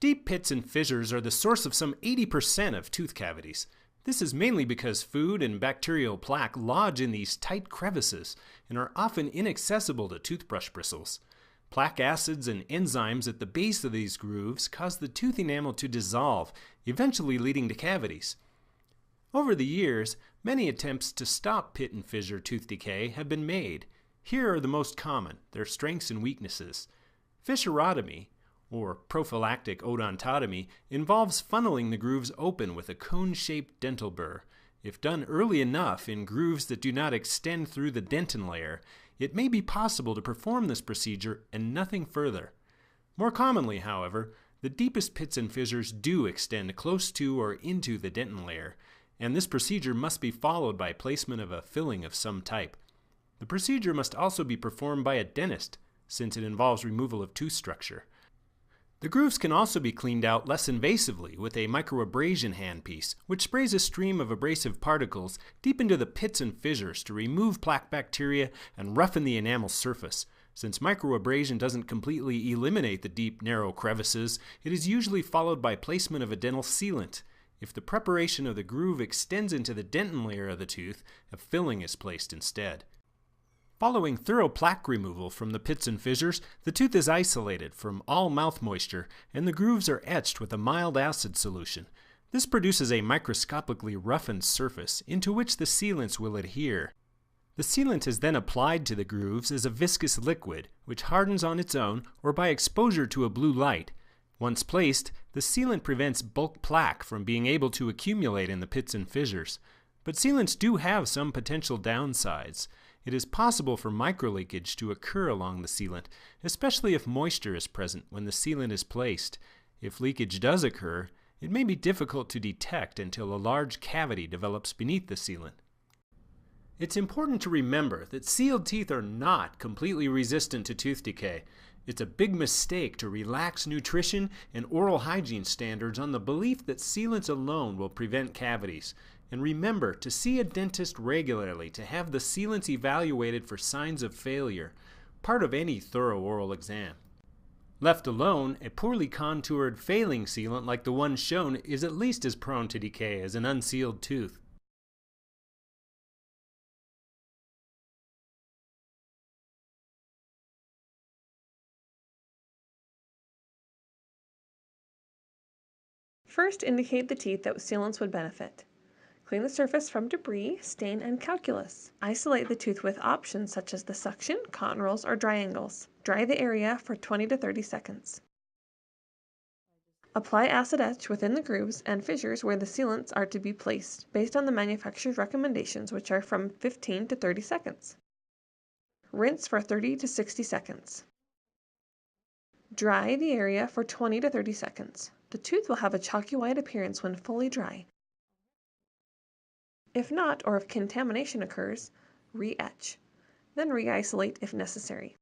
Deep pits and fissures are the source of some 80% of tooth cavities. This is mainly because food and bacterial plaque lodge in these tight crevices and are often inaccessible to toothbrush bristles. Plaque acids and enzymes at the base of these grooves cause the tooth enamel to dissolve, eventually leading to cavities. Over the years, many attempts to stop pit and fissure tooth decay have been made. Here are the most common, their strengths and weaknesses. Fissurotomy, or prophylactic odontotomy, involves funneling the grooves open with a cone-shaped dental burr. If done early enough in grooves that do not extend through the dentin layer, it may be possible to perform this procedure and nothing further. More commonly, however, the deepest pits and fissures do extend close to or into the dentin layer, and this procedure must be followed by placement of a filling of some type. The procedure must also be performed by a dentist, since it involves removal of tooth structure. The grooves can also be cleaned out less invasively with a microabrasion handpiece, which sprays a stream of abrasive particles deep into the pits and fissures to remove plaque bacteria and roughen the enamel surface. Since microabrasion doesn't completely eliminate the deep, narrow crevices, it is usually followed by placement of a dental sealant. If the preparation of the groove extends into the dentin layer of the tooth, a filling is placed instead. Following thorough plaque removal from the pits and fissures, the tooth is isolated from all mouth moisture and the grooves are etched with a mild acid solution. This produces a microscopically roughened surface into which the sealants will adhere. The sealant is then applied to the grooves as a viscous liquid, which hardens on its own or by exposure to a blue light. Once placed, the sealant prevents bulk plaque from being able to accumulate in the pits and fissures. But sealants do have some potential downsides. It is possible for microleakage to occur along the sealant, especially if moisture is present when the sealant is placed. If leakage does occur, it may be difficult to detect until a large cavity develops beneath the sealant. It's important to remember that sealed teeth are not completely resistant to tooth decay. It's a big mistake to relax nutrition and oral hygiene standards on the belief that sealants alone will prevent cavities. And remember to see a dentist regularly to have the sealants evaluated for signs of failure, part of any thorough oral exam. Left alone, a poorly contoured failing sealant like the one shown is at least as prone to decay as an unsealed tooth. First, indicate the teeth that sealants would benefit. Clean the surface from debris, stain, and calculus. Isolate the tooth with options such as the suction, cotton rolls, or dry angles. Dry the area for 20 to 30 seconds. Apply acid etch within the grooves and fissures where the sealants are to be placed, based on the manufacturer's recommendations, which are from 15 to 30 seconds. Rinse for 30 to 60 seconds. Dry the area for 20 to 30 seconds. The tooth will have a chalky white appearance when fully dry. If not, or if contamination occurs, re-etch. Then re-isolate if necessary.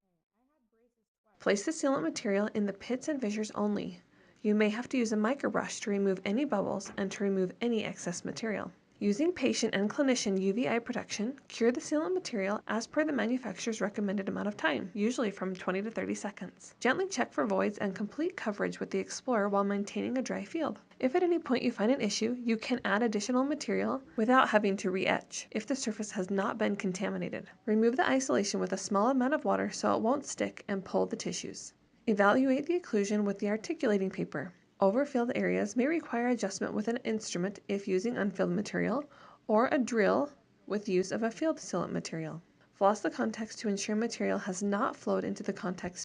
Place the sealant material in the pits and fissures only. You may have to use a microbrush to remove any bubbles and to remove any excess material. Using patient and clinician UV eye protection, cure the sealant material as per the manufacturer's recommended amount of time, usually from 20 to 30 seconds. Gently check for voids and complete coverage with the Explorer while maintaining a dry field. If at any point you find an issue, you can add additional material without having to re-etch if the surface has not been contaminated. Remove the isolation with a small amount of water so it won't stick and pull the tissues. Evaluate the occlusion with the articulating paper. Overfilled areas may require adjustment with an instrument if using unfilled material, or a drill with use of a filled sealant material. Floss the contacts to ensure material has not flowed into the contact.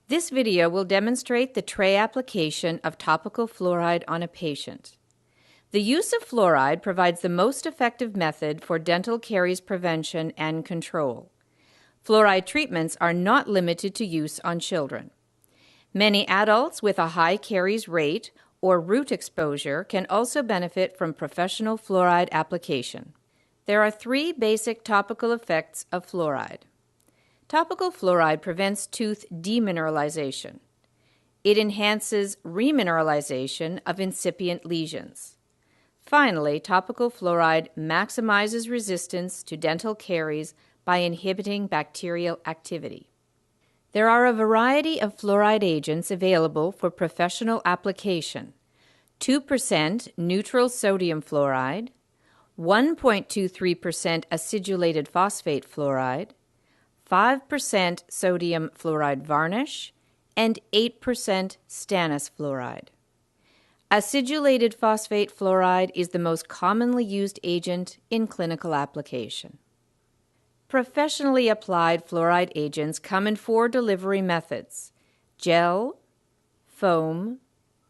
This video will demonstrate the tray application of topical fluoride on a patient. The use of fluoride provides the most effective method for dental caries prevention and control. Fluoride treatments are not limited to use on children. Many adults with a high caries rate or root exposure can also benefit from professional fluoride application. There are 3 basic topical effects of fluoride. Topical fluoride prevents tooth demineralization. It enhances remineralization of incipient lesions. Finally, topical fluoride maximizes resistance to dental caries by inhibiting bacterial activity. There are a variety of fluoride agents available for professional application: 2% neutral sodium fluoride, 1.23% acidulated phosphate fluoride, 5% sodium fluoride varnish, and 8% stannous fluoride. Acidulated phosphate fluoride is the most commonly used agent in clinical application. Professionally applied fluoride agents come in 4 delivery methods: gel, foam,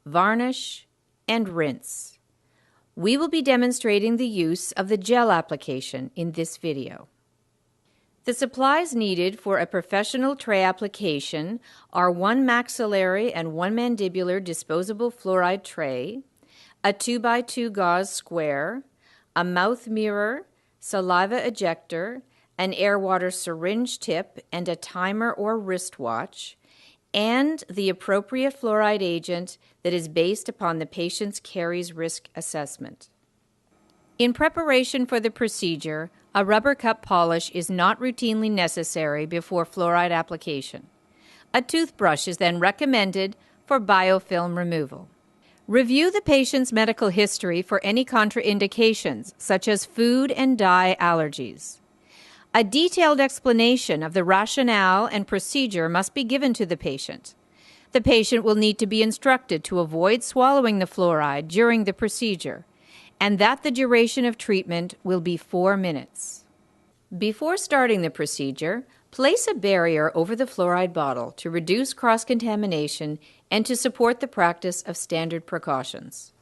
varnish, and rinse. We will be demonstrating the use of the gel application in this video. The supplies needed for a professional tray application are 1 maxillary and 1 mandibular disposable fluoride tray, a 2x2 gauze square, a mouth mirror, saliva ejector, an air-water syringe tip, and a timer or wristwatch, and the appropriate fluoride agent that is based upon the patient's caries risk assessment. In preparation for the procedure, a rubber cup polish is not routinely necessary before fluoride application. A toothbrush is then recommended for biofilm removal. Review the patient's medical history for any contraindications, such as food and dye allergies. A detailed explanation of the rationale and procedure must be given to the patient. The patient will need to be instructed to avoid swallowing the fluoride during the procedure, and that the duration of treatment will be 4 minutes. Before starting the procedure, place a barrier over the fluoride bottle to reduce cross-contamination and to support the practice of standard precautions.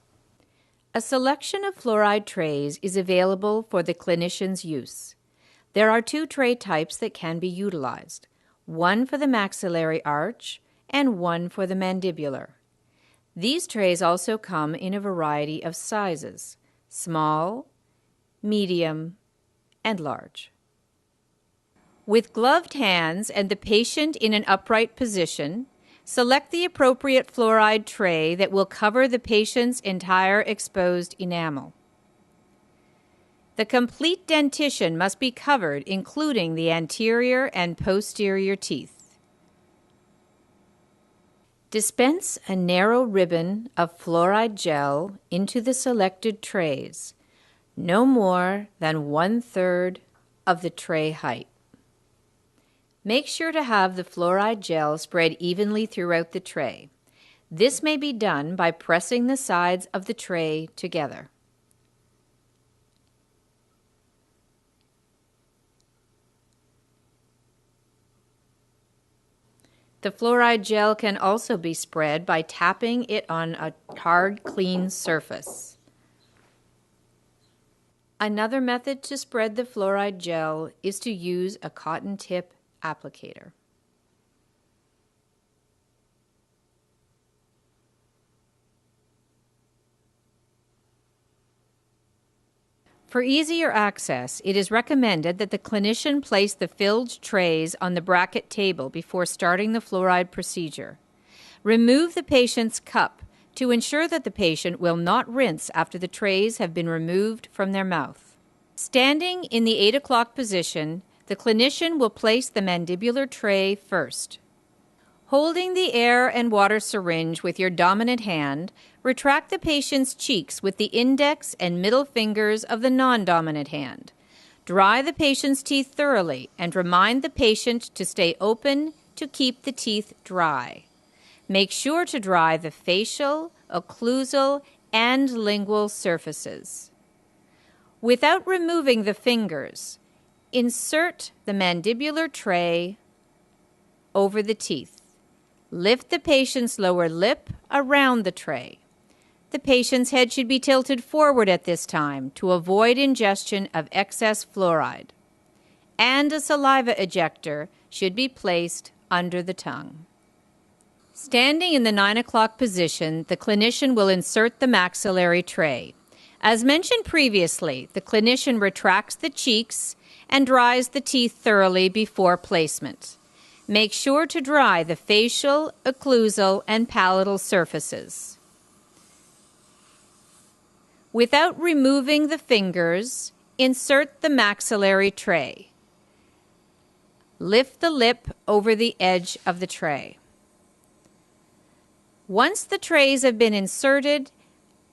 A selection of fluoride trays is available for the clinician's use. There are 2 tray types that can be utilized, 1 for the maxillary arch and 1 for the mandibular. These trays also come in a variety of sizes: small, medium, and large. With gloved hands and the patient in an upright position, select the appropriate fluoride tray that will cover the patient's entire exposed enamel. The complete dentition must be covered, including the anterior and posterior teeth. Dispense a narrow ribbon of fluoride gel into the selected trays, no more than 1/3 of the tray height. Make sure to have the fluoride gel spread evenly throughout the tray. This may be done by pressing the sides of the tray together. The fluoride gel can also be spread by tapping it on a hard, clean surface. Another method to spread the fluoride gel is to use a cotton tip applicator. For easier access, it is recommended that the clinician place the filled trays on the bracket table before starting the fluoride procedure. Remove the patient's cup to ensure that the patient will not rinse after the trays have been removed from their mouth. Standing in the 8 o'clock position, the clinician will place the mandibular tray first. Holding the air and water syringe with your dominant hand, retract the patient's cheeks with the index and middle fingers of the non-dominant hand. Dry the patient's teeth thoroughly and remind the patient to stay open to keep the teeth dry. Make sure to dry the facial, occlusal, and lingual surfaces. Without removing the fingers, insert the mandibular tray over the teeth. Lift the patient's lower lip around the tray. The patient's head should be tilted forward at this time to avoid ingestion of excess fluoride. And a saliva ejector should be placed under the tongue. Standing in the 9 o'clock position, the clinician will insert the maxillary tray. As mentioned previously, the clinician retracts the cheeks and dries the teeth thoroughly before placement. Make sure to dry the facial, occlusal, and palatal surfaces. Without removing the fingers, insert the maxillary tray. Lift the lip over the edge of the tray. Once the trays have been inserted,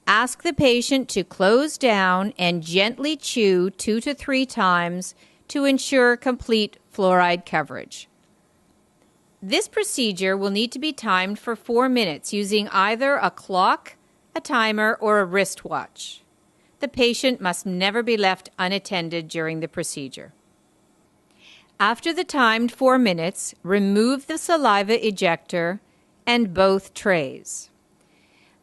ask the patient to close down and gently chew 2 to 3 times to ensure complete fluoride coverage. This procedure will need to be timed for 4 minutes using either a clock, a timer, or a wristwatch. The patient must never be left unattended during the procedure. After the timed 4 minutes, remove the saliva ejector and both trays.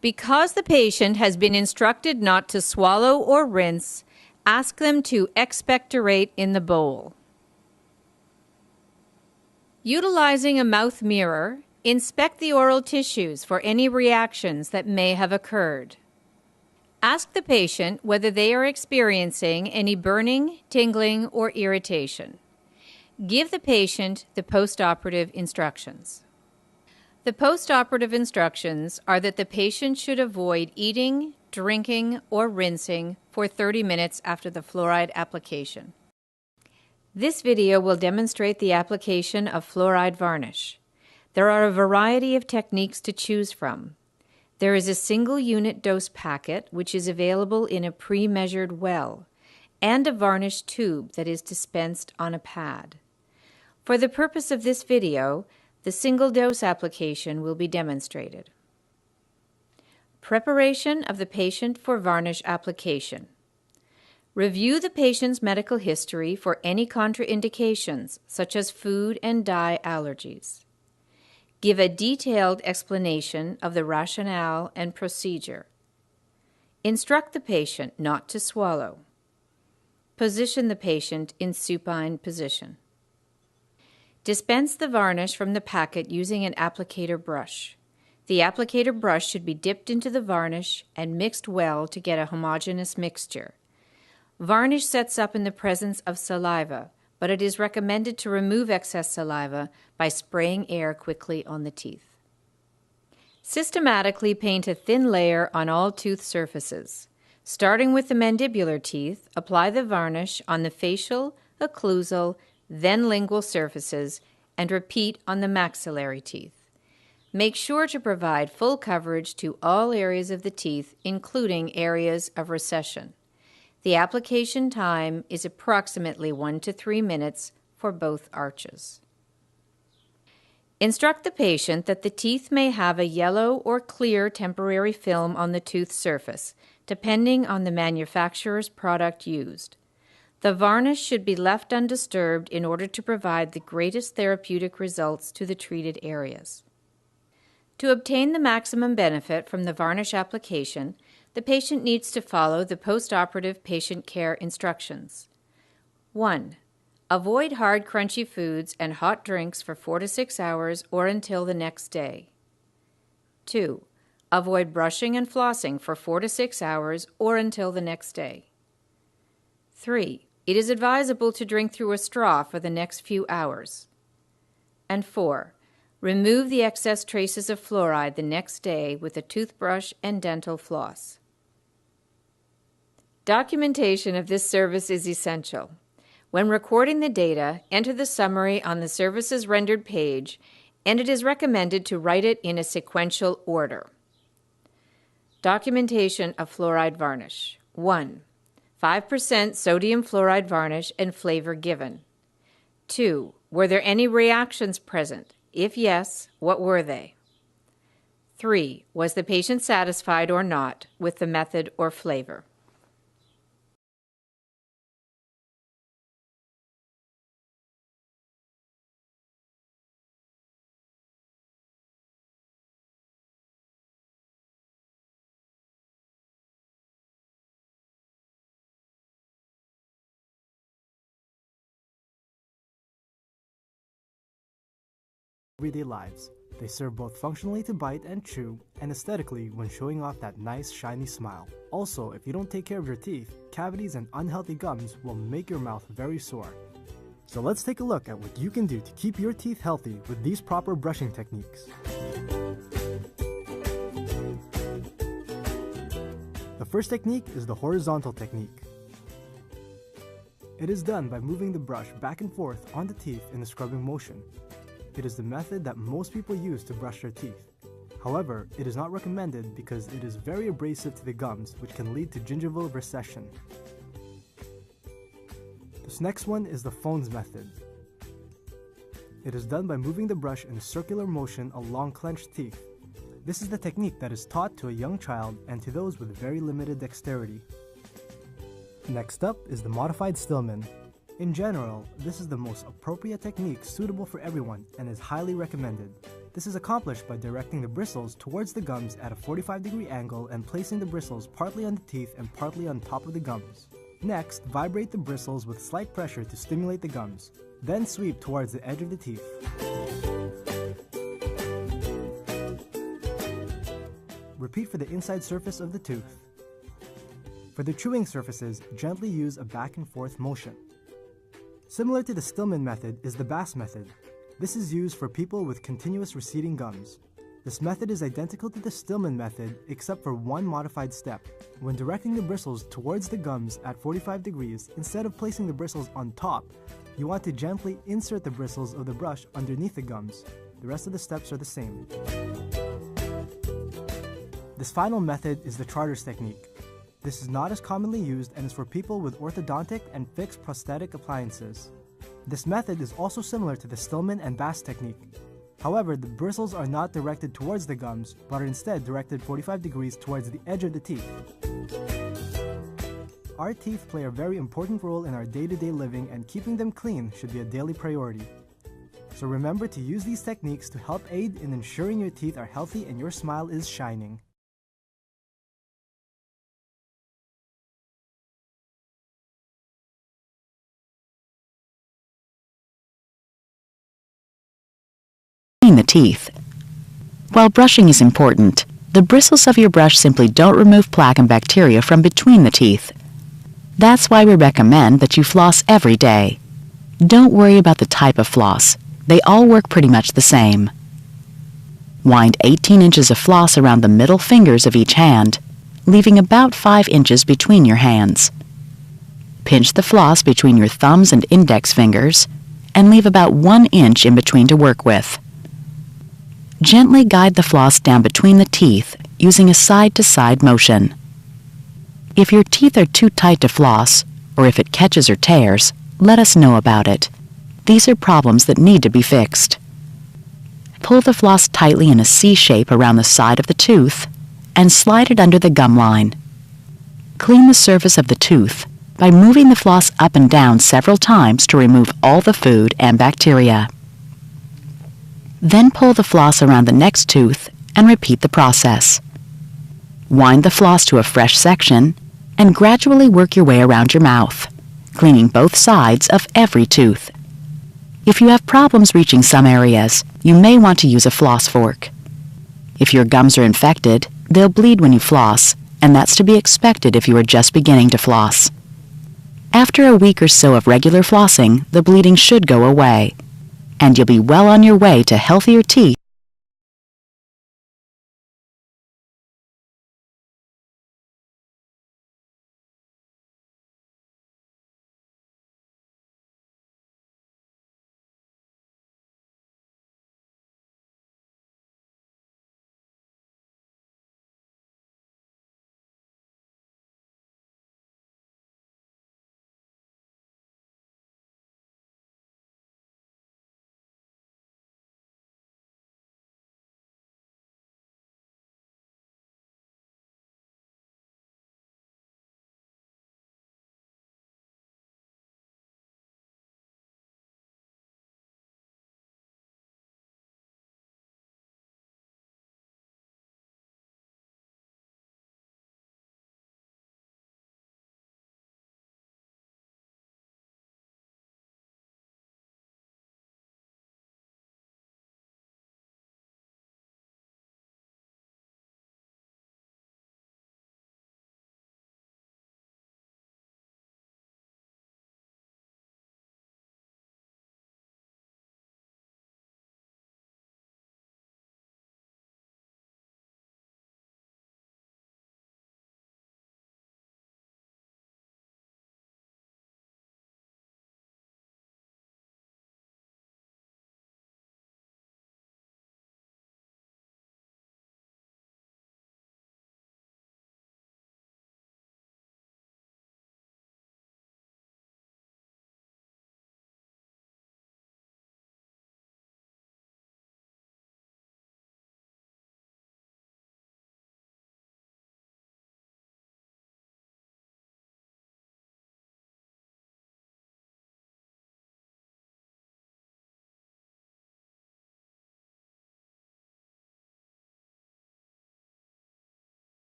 Because the patient has been instructed not to swallow or rinse, ask them to expectorate in the bowl. Utilizing a mouth mirror, inspect the oral tissues for any reactions that may have occurred. Ask the patient whether they are experiencing any burning, tingling, or irritation. Give the patient the postoperative instructions. The postoperative instructions are that the patient should avoid eating, drinking, or rinsing for 30 minutes after the fluoride application. This video will demonstrate the application of fluoride varnish. There are a variety of techniques to choose from. There is a single unit dose packet which is available in a pre-measured well, and a varnish tube that is dispensed on a pad. For the purpose of this video, the single-dose application will be demonstrated. Preparation of the patient for varnish application. Review the patient's medical history for any contraindications, such as food and dye allergies. Give a detailed explanation of the rationale and procedure. Instruct the patient not to swallow. Position the patient in supine position. Dispense the varnish from the packet using an applicator brush. The applicator brush should be dipped into the varnish and mixed well to get a homogeneous mixture. Varnish sets up in the presence of saliva, but it is recommended to remove excess saliva by spraying air quickly on the teeth. Systematically paint a thin layer on all tooth surfaces. Starting with the mandibular teeth, apply the varnish on the facial, occlusal, then lingual surfaces, and repeat on the maxillary teeth. Make sure to provide full coverage to all areas of the teeth, including areas of recession. The application time is approximately 1 to 3 minutes for both arches. Instruct the patient that the teeth may have a yellow or clear temporary film on the tooth surface, depending on the manufacturer's product used. The varnish should be left undisturbed in order to provide the greatest therapeutic results to the treated areas. To obtain the maximum benefit from the varnish application, the patient needs to follow the postoperative patient care instructions. 1. Avoid hard, crunchy foods and hot drinks for 4 to 6 hours or until the next day. 2. Avoid brushing and flossing for 4 to 6 hours or until the next day. 3. It is advisable to drink through a straw for the next few hours. And 4. Remove the excess traces of fluoride the next day with a toothbrush and dental floss. Documentation of this service is essential. When recording the data, enter the summary on the services rendered page, and it is recommended to write it in a sequential order. Documentation of fluoride varnish. 1. 5% sodium fluoride varnish and flavor given. 2. Were there any reactions present? If yes, what were they? 3. Was the patient satisfied or not with the method or flavor? Everyday lives. They serve both functionally to bite and chew, and aesthetically when showing off that nice shiny smile. Also, if you don't take care of your teeth, cavities and unhealthy gums will make your mouth very sore. So let's take a look at what you can do to keep your teeth healthy with these proper brushing techniques. The first technique is the horizontal technique. It is done by moving the brush back and forth on the teeth in a scrubbing motion. It is the method that most people use to brush their teeth. However, it is not recommended because it is very abrasive to the gums, which can lead to gingival recession. This next one is the phones method. It is done by moving the brush in a circular motion along clenched teeth. This is the technique that is taught to a young child and to those with very limited dexterity. Next up is the modified Stillman. In general, this is the most appropriate technique suitable for everyone and is highly recommended. This is accomplished by directing the bristles towards the gums at a 45-degree angle and placing the bristles partly on the teeth and partly on top of the gums. Next, vibrate the bristles with slight pressure to stimulate the gums. Then sweep towards the edge of the teeth. Repeat for the inside surface of the tooth. For the chewing surfaces, gently use a back and forth motion. Similar to the Stillman method is the Bass method. This is used for people with continuous receding gums. This method is identical to the Stillman method except for one modified step. When directing the bristles towards the gums at 45 degrees, instead of placing the bristles on top, you want to gently insert the bristles of the brush underneath the gums. The rest of the steps are the same. This final method is the Charters technique. This is not as commonly used and is for people with orthodontic and fixed prosthetic appliances. This method is also similar to the Stillman and Bass technique. However, the bristles are not directed towards the gums, but are instead directed 45 degrees towards the edge of the teeth. Our teeth play a very important role in our day-to-day living, and keeping them clean should be a daily priority. So remember to use these techniques to help aid in ensuring your teeth are healthy and your smile is shining. The teeth. While brushing is important, the bristles of your brush simply don't remove plaque and bacteria from between the teeth. That's why we recommend that you floss every day. Don't worry about the type of floss. They all work pretty much the same. Wind 18 inches of floss around the middle fingers of each hand, leaving about 5 inches between your hands. Pinch the floss between your thumbs and index fingers, and leave about 1 inch in between to work with. Gently guide the floss down between the teeth using a side-to-side motion. If your teeth are too tight to floss, or if it catches or tears, let us know about it. These are problems that need to be fixed. Pull the floss tightly in a C shape around the side of the tooth and slide it under the gum line. Clean the surface of the tooth by moving the floss up and down several times to remove all the food and bacteria. Then pull the floss around the next tooth and repeat the process. Wind the floss to a fresh section and gradually work your way around your mouth, cleaning both sides of every tooth. If you have problems reaching some areas, you may want to use a floss fork. If your gums are infected, they'll bleed when you floss, and that's to be expected if you are just beginning to floss. After a week or so of regular flossing, the bleeding should go away, and you'll be well on your way to healthier teeth.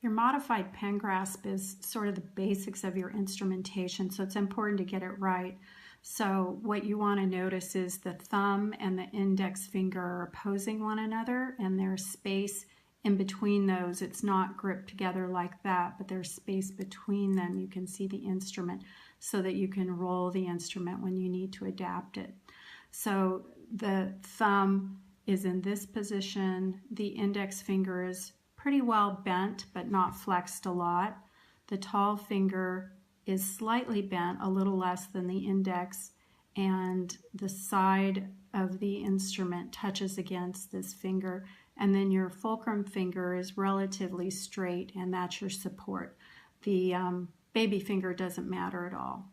Your modified pen grasp is sort of the basics of your instrumentation, so it's important to get it right. So what you want to notice is the thumb and the index finger are opposing one another, and there's space in between those. It's not gripped together like that, but there's space between them. You can see the instrument so that you can roll the instrument when you need to adapt it. So the thumb is in this position. The index finger is pretty well bent, but not flexed a lot. The tall finger is slightly bent, a little less than the index, and the side of the instrument touches against this finger. And then your fulcrum finger is relatively straight, and that's your support. The baby finger doesn't matter at all.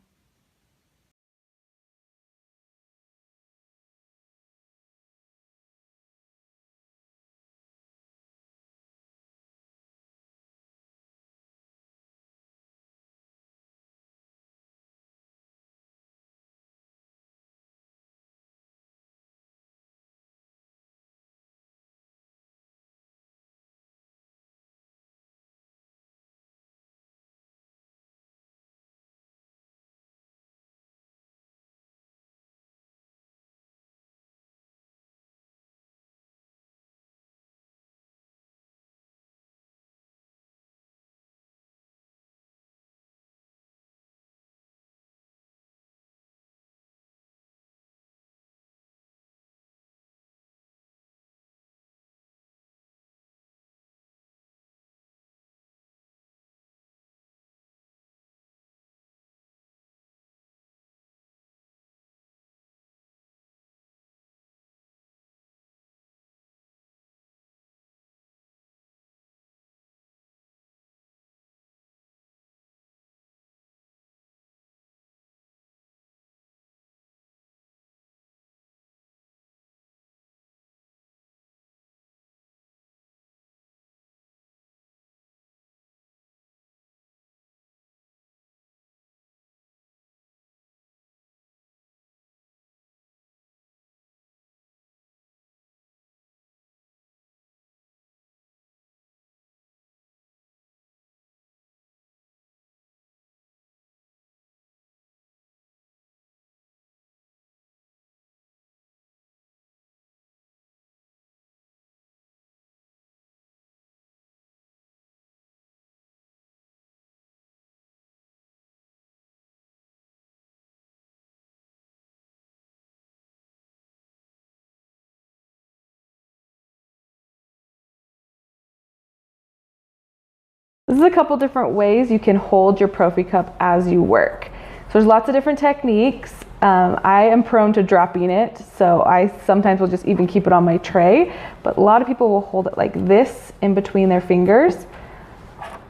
This is a couple different ways you can hold your Profi cup as you work. So there's lots of different techniques. I am prone to dropping it, so I sometimes will just even keep it on my tray, but a lot of people will hold it like this in between their fingers,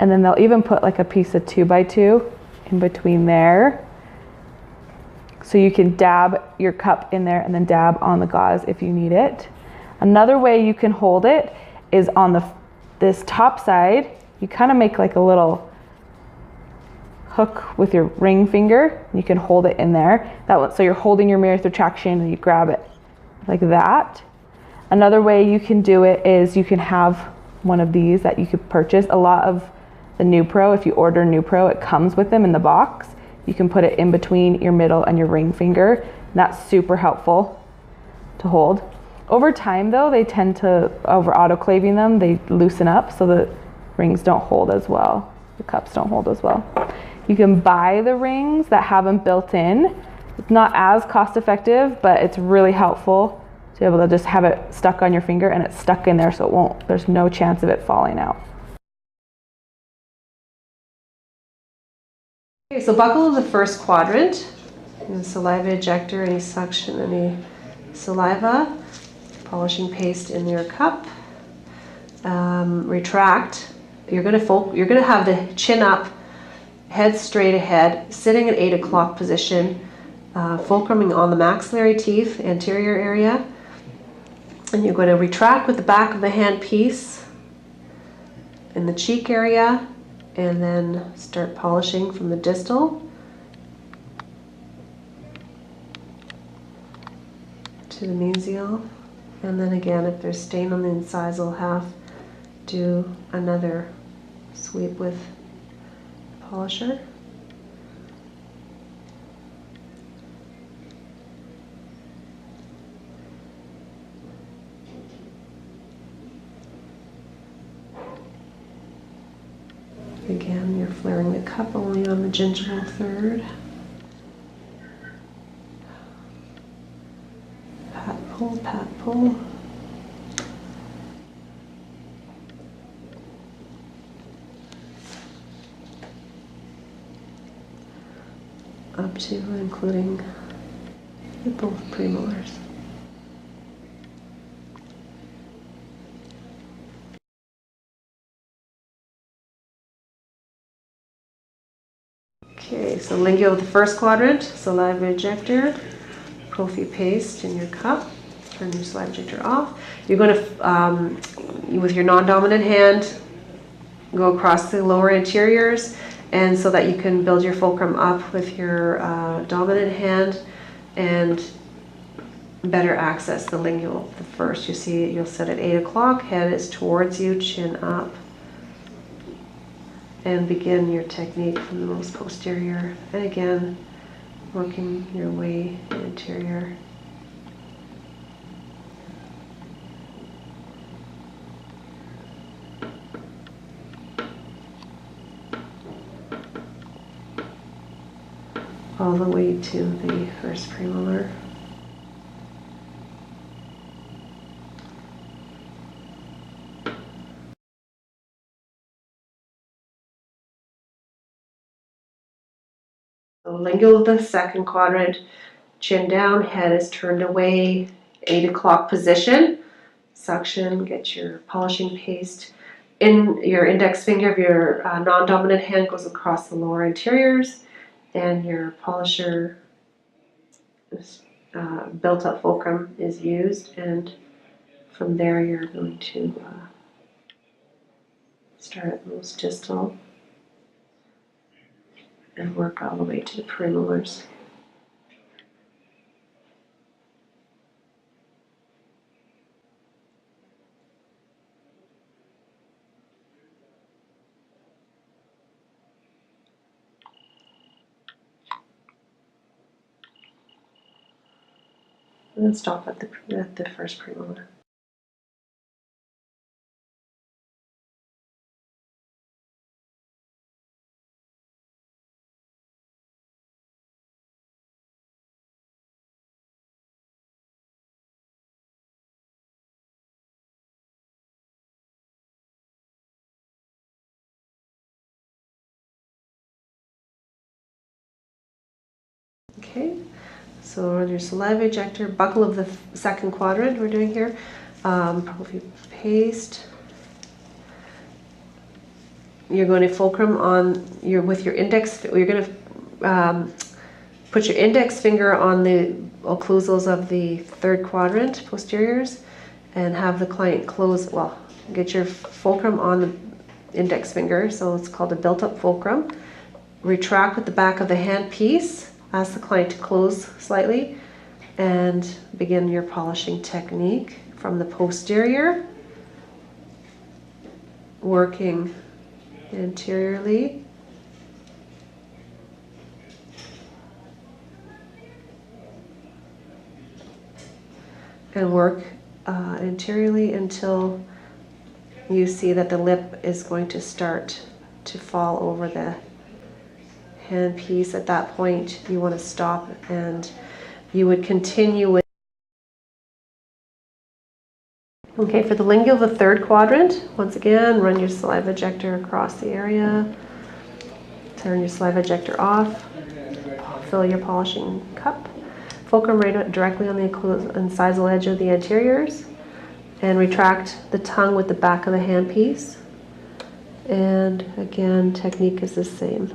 and then they'll even put like a piece of 2x2 in between there. So you can dab your cup in there and then dab on the gauze if you need it. Another way you can hold it is on this top side. You kind of make like a little hook with your ring finger. You can hold it in there. So you're holding your mirror through traction and you grab it like that. Another way you can do it is you can have one of these that you could purchase. A lot of the NuPro, if you order NuPro, it comes with them in the box. You can put it in between your middle and your ring finger. And that's super helpful to hold. Over time though, they tend to, over autoclaving them, they loosen up so the rings don't hold as well. The cups don't hold as well. You can buy the rings that have them built in. It's not as cost effective, but it's really helpful to be able to just have it stuck on your finger and it's stuck in there so there's no chance of it falling out. Okay, so buckle the first quadrant. The saliva ejector, any suction, any saliva, polishing paste in your cup. Retract. You're going to have the chin up, head straight ahead, sitting in 8 o'clock position, fulcruming on the maxillary teeth, anterior area. And you're going to retract with the back of the hand piece in the cheek area, and then start polishing from the distal to the mesial. And then again, if there's stain on the incisal, do another Sweep with polisher. Again, you're flaring the cup only on the gingival third. Pat, pull, pat, pull. Up to and including both premolars. Okay, so lingual of the first quadrant, saliva ejector, prophy paste in your cup, turn your saliva ejector off. You're going to, with your non-dominant hand, go across the lower anteriors, and so that you can build your fulcrum up with your dominant hand and better access the lingual. The first, you see, you'll sit at 8 o'clock, head is towards you, chin up, and begin your technique from the most posterior. And again, working your way anterior. All the way to the first premolar. So lingual of the second quadrant, chin down, head is turned away, 8 o'clock position. Suction, get your polishing paste. In your index finger of your non-dominant hand goes across the lower anteriors, and your polisher built up fulcrum is used, and from there you're going to start at most distal and work all the way to the premolars. And then stop at the first premolar. Okay, so on your saliva ejector, buckle of the second quadrant we're doing here, prophy paste. You're going to fulcrum on with your index. You're going to put your index finger on the occlusals of the third quadrant posteriors, and have the client close. Well, get your fulcrum on the index finger, so it's called a built-up fulcrum. Retract with the back of the hand piece. Ask the client to close slightly, and begin your polishing technique from the posterior, working anteriorly. And work anteriorly until you see that the lip is going to start to fall over the handpiece. At that point, you want to stop, and you would continue with. Okay, for the lingual of the third quadrant, once again, run your saliva ejector across the area, turn your saliva ejector off, fill your polishing cup, fulcrum right directly on the incisal edge of the anteriors, and retract the tongue with the back of the handpiece. And again, technique is the same.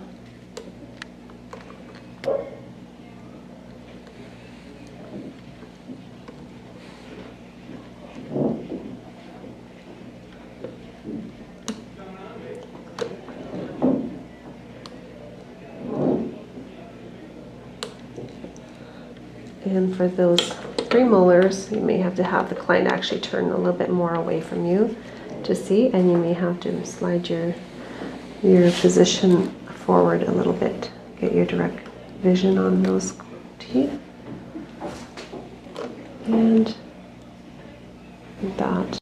And for those premolars, you may have to have the client actually turn a little bit more away from you to see, and you may have to slide your your position forward a little bit. Get your direct vision on those teeth. And like that.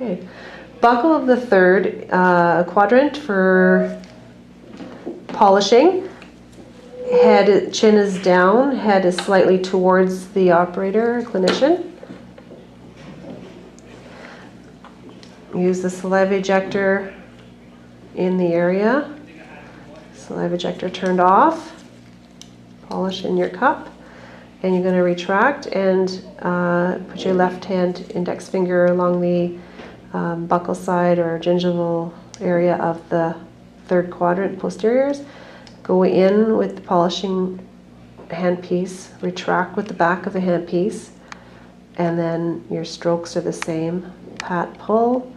Okay, buckle of the third quadrant for polishing. Head, chin is down, head is slightly towards the operator, clinician. Use the saliva ejector in the area. Saliva ejector turned off. Polish in your cup. And you're going to retract and put your left hand index finger along the buccal side or gingival area of the third quadrant posteriors. Go in with the polishing handpiece, retract with the back of the handpiece, and then your strokes are the same. Pat, pull.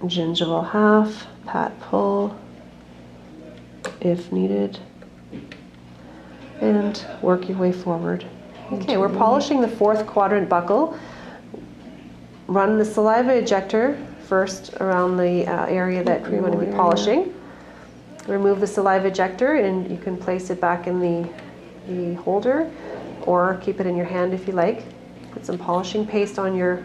Gingival half, pat, pull, if needed, and work your way forward. Okay, we're polishing the fourth quadrant buccal. Run the saliva ejector first around the area that you're going to be polishing. Remove the saliva ejector and you can place it back in the holder or keep it in your hand if you like. Put some polishing paste on your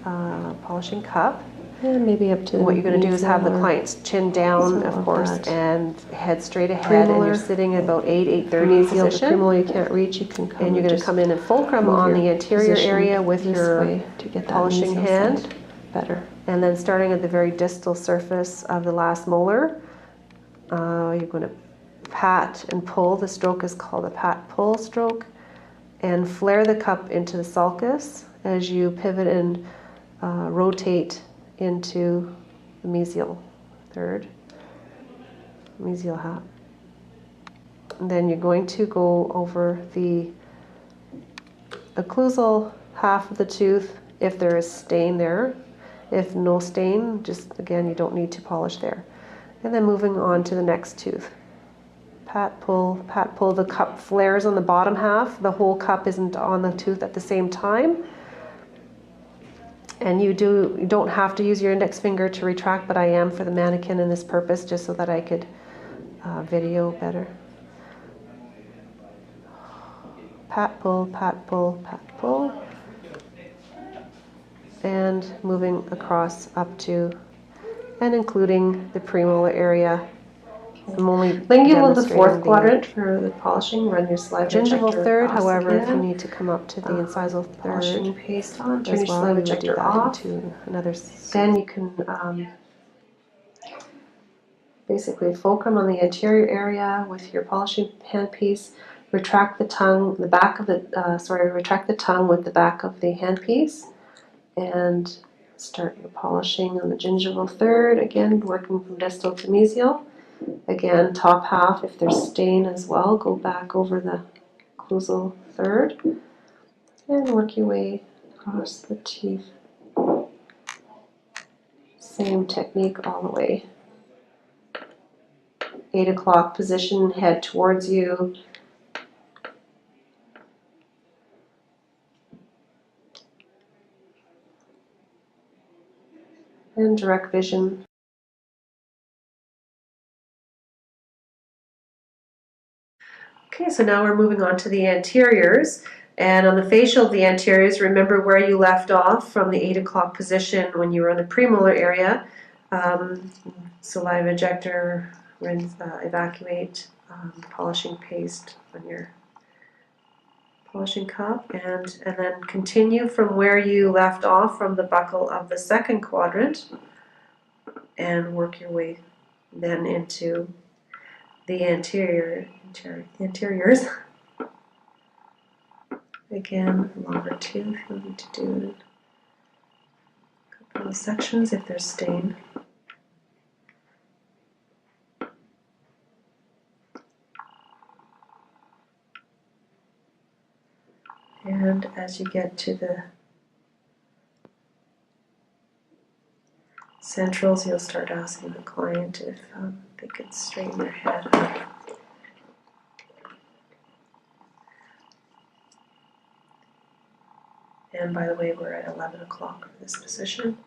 polishing cup. And maybe up to what you're going to do is have the client's chin down, of course, and head straight ahead, and you're sitting at about 8:30 position. The premolar you can't reach, you can come, and you're going to come in and fulcrum on the anterior area with your polishing hand. Better. And then starting at the very distal surface of the last molar, you're going to pat and pull. The stroke is called a pat-pull stroke. And flare the cup into the sulcus as you pivot and rotate into the mesial third, mesial half. And then you're going to go over the occlusal half of the tooth if there is stain there. If no stain, just again, you don't need to polish there. And then moving on to the next tooth. Pat, pull, the cup flares on the bottom half. The whole cup isn't on the tooth at the same time. And you don't have to use your index finger to retract, but I am for the mannequin in this purpose, just so that I could video better. Pat, pull, pat, pull, pat, pull. And moving across up to and including the premolar area. I'm only lingual the fourth quadrant for the polishing. Run your saliva gingival third. However, if you need to come up to the incisal third, polishing paste on. Turn your saliva ejector off. To another. Then you can basically fulcrum on the anterior area with your polishing handpiece. Retract the tongue. The back of the retract the tongue with the back of the handpiece, and start your polishing on the gingival third. Again, working from distal to mesial. Again, top half, if there's stain as well, go back over the occlusal third and work your way across the teeth. Same technique all the way. 8 o'clock position, head towards you. And direct vision. Okay, so now we're moving on to the anteriors. And on the facial of the anteriors, remember where you left off from the 8 o'clock position when you were in the premolar area. Saliva ejector, rinse, evacuate, polishing paste on your polishing cup, and then continue from where you left off from the buckle of the second quadrant and work your way then into the interiors. Again, longer tooth, you'll need to do a couple of sections if there's stain. And as you get to the centrals, you'll start asking the client if they could straighten their head up. And by the way, we're at 11 o'clock for this position.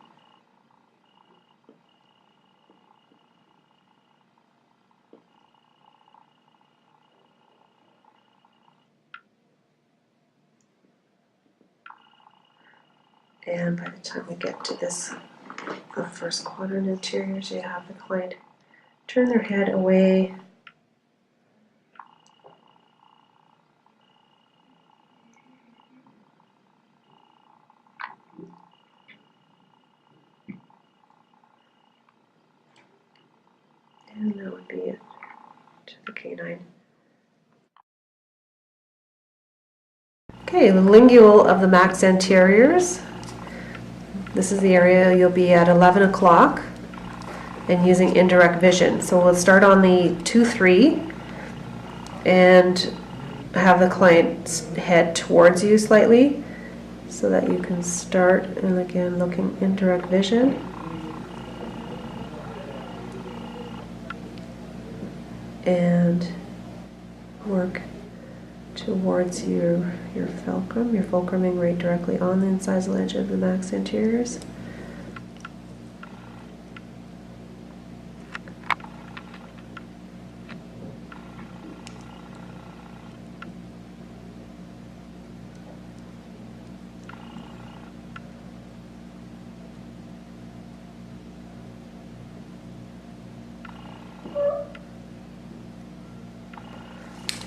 And by the time we get to this, the first quadrant interiors, you have the client turn their head away. And that would be it to the canine. Okay, the lingual of the max anteriors. This is the area you'll be at 11 o'clock and using indirect vision. So we'll start on the 2-3 and have the client's head towards you slightly so that you can start, and again looking indirect vision. And work towards your fulcrum. You're fulcruming right directly on the incisal edge of the max anteriors.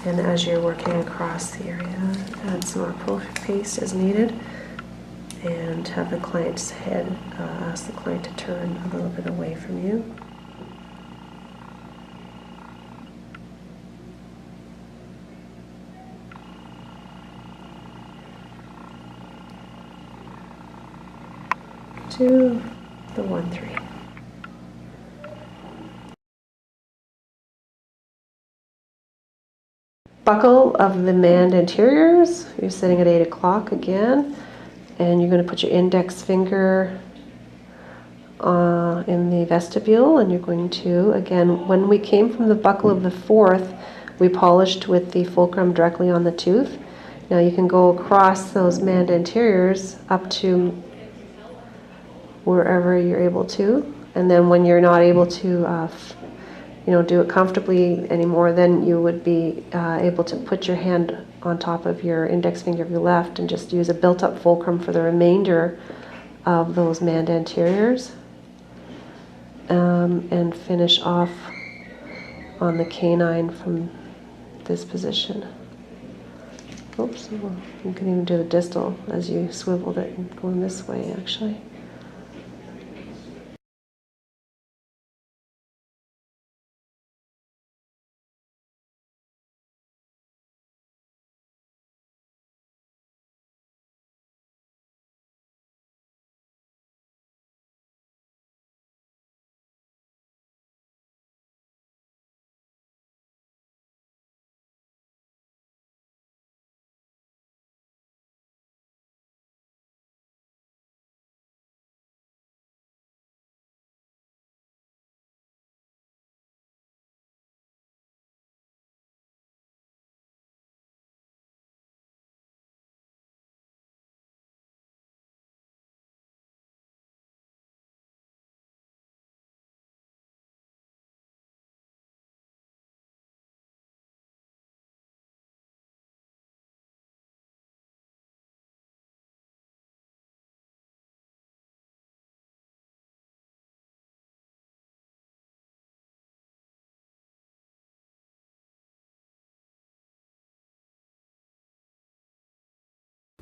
And as you're working across the area, add some more paste as needed, and have the client's head, ask the client to turn a little bit away from you. To the 1-3. Buckle of the mand anteriors. You're sitting at 8 o'clock again, and you're going to put your index finger in the vestibule, and you're going to, again, when we came from the buckle of the 4th, we polished with the fulcrum directly on the tooth. Now you can go across those mand anteriors up to wherever you're able to, and then when you're not able to do it comfortably anymore, then you would be able to put your hand on top of your index finger of your left and just use a built-up fulcrum for the remainder of those mand anteriors, and finish off on the canine from this position. Oops, well, you can even do the distal as you swiveled it and going this way actually.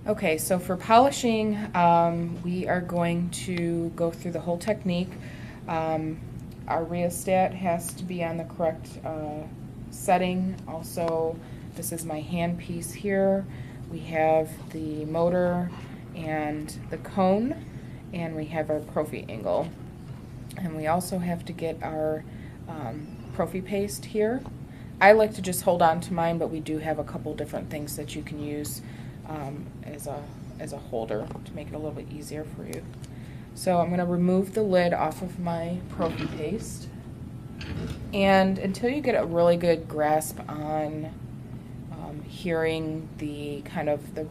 Okay, so for polishing, we are going to go through the whole technique. Our rheostat has to be on the correct setting. Also, this is my hand piece here. We have the motor and the cone, and we have our prophy angle. And we also have to get our prophy paste here. I like to just hold on to mine, but we do have a couple different things that you can use as a holder to make it a little bit easier for you. So I'm going to remove the lid off of my prophy paste, and until you get a really good grasp on hearing the kind of the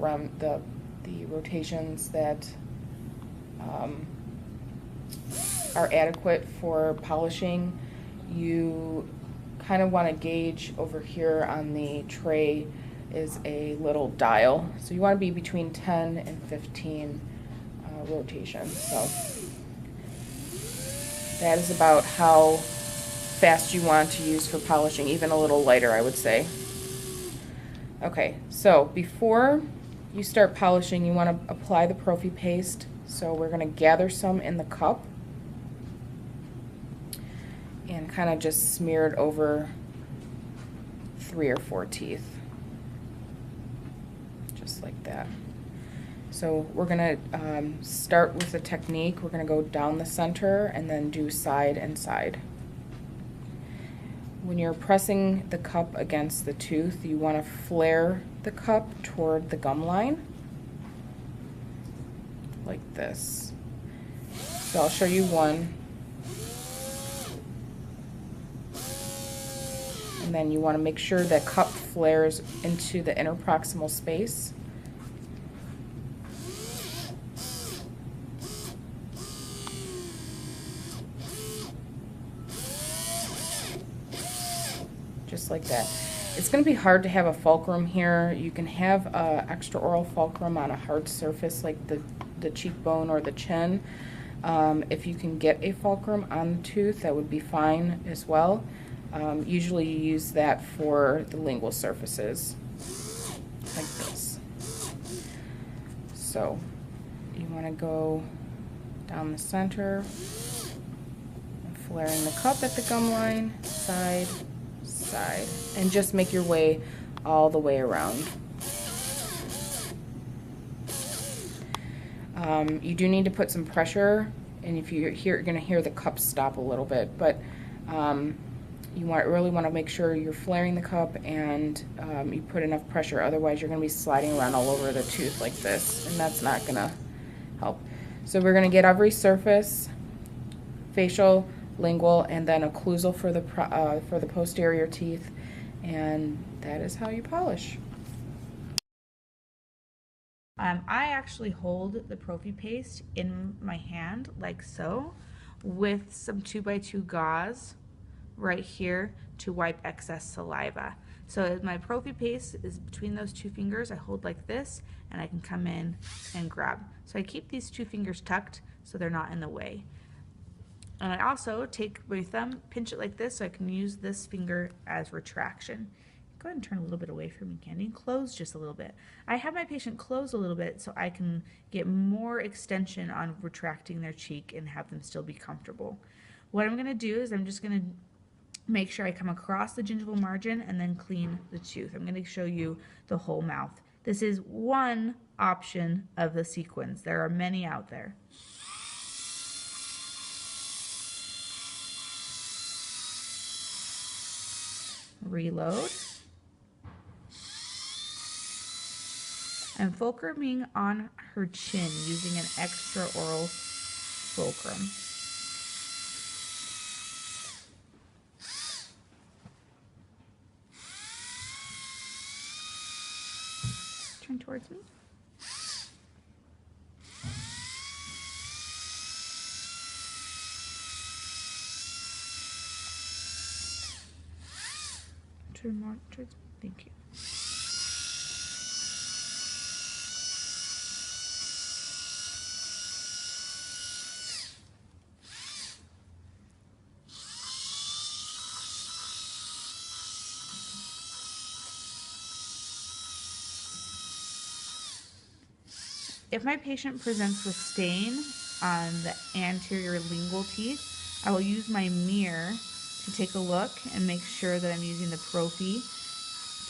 rotations that are adequate for polishing, you kind of want to gauge over here on the tray is a little dial. So you want to be between 10 and 15 rotations. So that is about how fast you want to use for polishing, even a little lighter, I would say. Okay, so before you start polishing, you want to apply the prophy paste. So we're going to gather some in the cup and kind of just smear it over 3 or 4 teeth. Just like that. So we're going to start with the technique. We're going to go down the center and then do side and side. When you're pressing the cup against the tooth, you want to flare the cup toward the gum line, like this. So I'll show you one. And then you want to make sure that cup flares into the interproximal space. Just like that. It's going to be hard to have a fulcrum here. You can have an extraoral fulcrum on a hard surface like the cheekbone or the chin. If you can get a fulcrum on the tooth, that would be fine as well. Usually you use that for the lingual surfaces, like this. So you want to go down the center, and flaring the cup at the gum line, side, side, and just make your way all the way around. You do need to put some pressure, and if you're going to hear the cup stop a little bit, but you really want to make sure you're flaring the cup and you put enough pressure, otherwise you're going to be sliding around all over the tooth like this, and that's not going to help. So we're going to get every surface, facial, lingual, and then occlusal for the posterior teeth, and that is how you polish. I actually hold the prophy paste in my hand like so, with some 2x2 gauze right here to wipe excess saliva. So my prophy paste is between those 2 fingers. I hold like this, and I can come in and grab. So I keep these 2 fingers tucked so they're not in the way. And I also take my thumb, pinch it like this, so I can use this finger as retraction. Go ahead and turn a little bit away from me, Candy, and close just a little bit. I have my patient close a little bit so I can get more extension on retracting their cheek and have them still be comfortable. What I'm going to do is I'm just going to make sure I come across the gingival margin and then clean the tooth. I'm going to show you the whole mouth. This is one option of the sequence. There are many out there. Reload. And fulcruming on her chin using an extraoral fulcrum. Turn towards me. Turn more towards me. Thank you. If my patient presents with stain on the anterior lingual teeth, I will use my mirror to take a look and make sure that I'm using the Prophy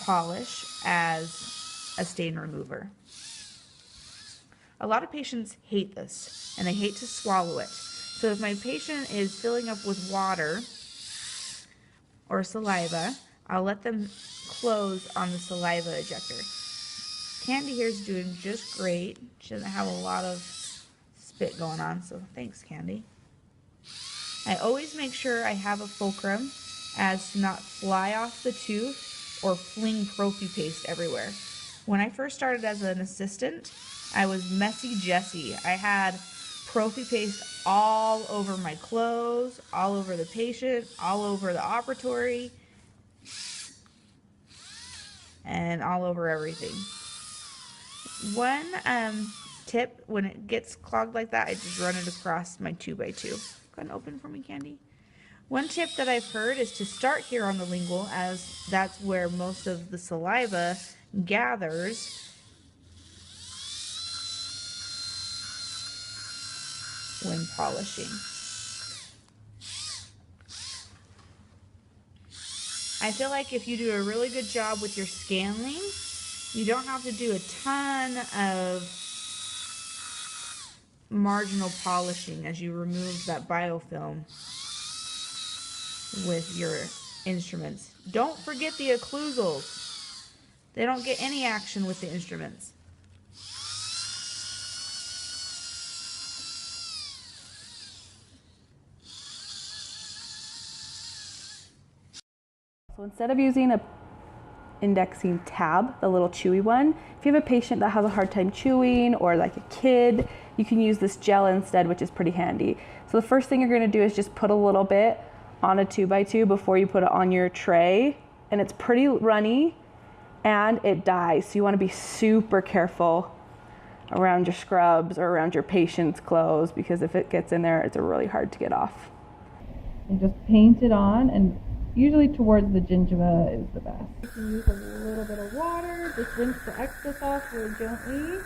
polish as a stain remover. A lot of patients hate this, and they hate to swallow it. So if my patient is filling up with water or saliva, I'll let them close on the saliva ejector. Candy here is doing just great. She doesn't have a lot of spit going on, so thanks, Candy. I always make sure I have a fulcrum as to not fly off the tooth or fling Prophy paste everywhere. When I first started as an assistant, I was messy Jessie. I had Prophy paste all over my clothes, all over the patient, all over the operatory, and all over everything. One tip, when it gets clogged like that, I just run it across my 2x2. Go ahead and open for me, Candy. One tip that I've heard is to start here on the lingual, as that's where most of the saliva gathers. When polishing. I feel like if you do a really good job with your scaling, you don't have to do a ton of marginal polishing as you remove that biofilm with your instruments. Don't forget the occlusals. They don't get any action with the instruments. So instead of using a indexing tab, the little chewy one, if you have a patient that has a hard time chewing or like a kid, you can use this gel instead, which is pretty handy. So the first thing you're going to do is just put a little bit on a 2x2 before you put it on your tray, and it's pretty runny and it dyes. So you want to be super careful around your scrubs or around your patient's clothes, because if it gets in there, it's really hard to get off. And just paint it on, and usually towards the gingiva is the best. You can use a little bit of water, just rinse the excess off really gently.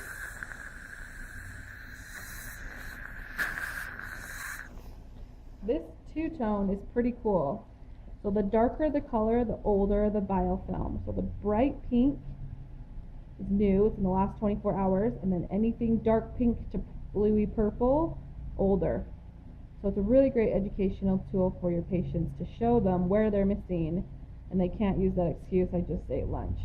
This two-tone is pretty cool. So the darker the color, the older the biofilm. So the bright pink is new, it's in the last 24 hours, and then anything dark pink to bluey purple, older. So it's a really great educational tool for your patients to show them where they're missing, and they can't use that excuse, I just ate lunch.